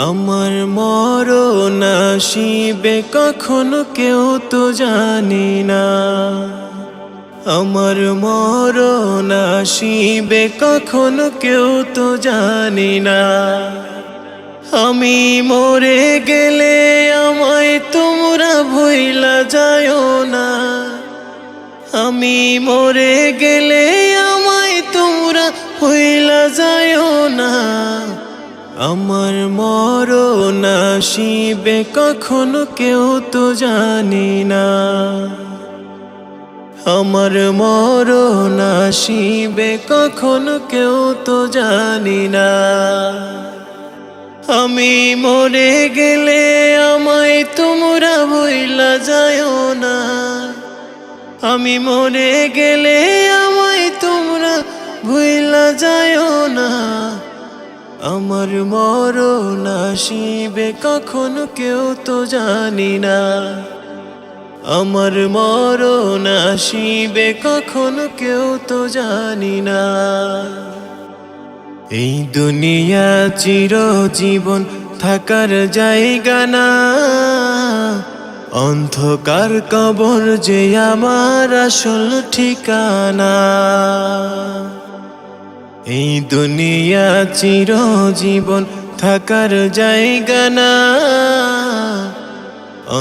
আমার মরণ আসিবে কখনো কেউ তো জানি না। আমার মরণ আসিবে কখনো কেউ তো জানি না। আমি মরে গেলে আমায় তোমরা ভুইলা যায়ও না। আমি মরে গেলে আমায় তোমরা ভুইলা যায়ও না। আমার মরণ আসিবে কখনো কেউ তো জানি না। আমার মরণ আসিবে কখনো কেউ তো জানি না। আমি মরে গেলে আমায় তোমরা ভুইলা যায়ও না। আমি মরে গেলে আমায় তোমরা ভুইলা যায়ও না। আমার মরণ আসিবে কখনো কেউ তো জানি না। আমার মরণ আসিবে কখনো কেউ তো জানি না। এই দুনিয়া চিরজীবন থাকার জায়গা না। অন্ধকার কবর যে আমার আসল ঠিকানা। এই দুনিয়া চিরজীবন থাকার জায়গা না।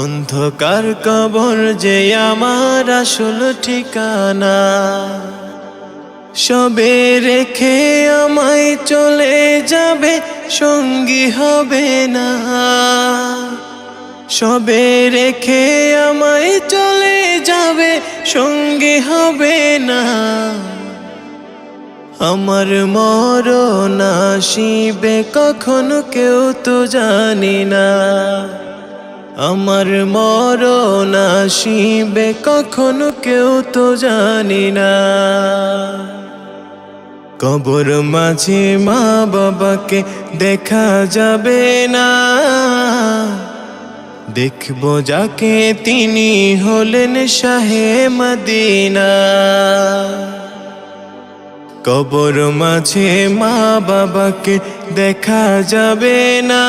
অন্ধকার কবর যে আমার আসল ঠিকানা। সবে রেখে আমায় চলে যাবে, সঙ্গী হবে না। সবে রেখে আমায় চলে যাবে, সঙ্গী হবে না। আমার মরণ আসিবে কখনো কেউ তো জানি না। আমার মরণ আসিবে কখনো কেউ তো জানি না। কবর মাঝে মা বাবাকে দেখা যাবে না। দেখব যাকে তিনি হলেন শাহে মদিনা। কবর মাঝে মা বাবাকে দেখা যাবে না।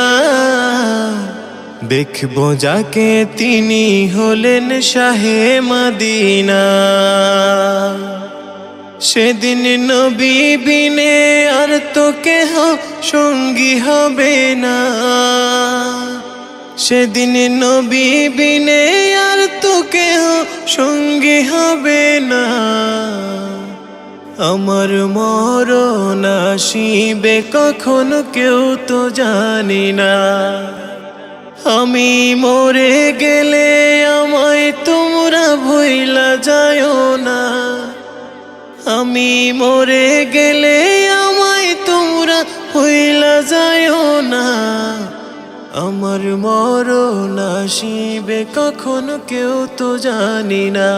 দেখব যাকে তিনি হলেন শাহে মদিনা। সেদিন নবী বিনে আর তো কেহ সঙ্গী হবে না। সেদিন নবী বিনে আর তো কেহ সঙ্গী হবে না। আমার মরণ আসিবে কখনো কেউ তো জানি না। আমি মরে গেলে আমায় তোমরা ভুইলা যায়ও না। আমি মরে গেলে আমায় তোমরা ভুইলা যায়ও না। আমার মরণ আসিবে কখনো কেউ তো জানি না।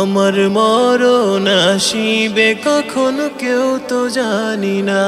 আমার মরণ আসিবে কখনো কেউ তো জানি না।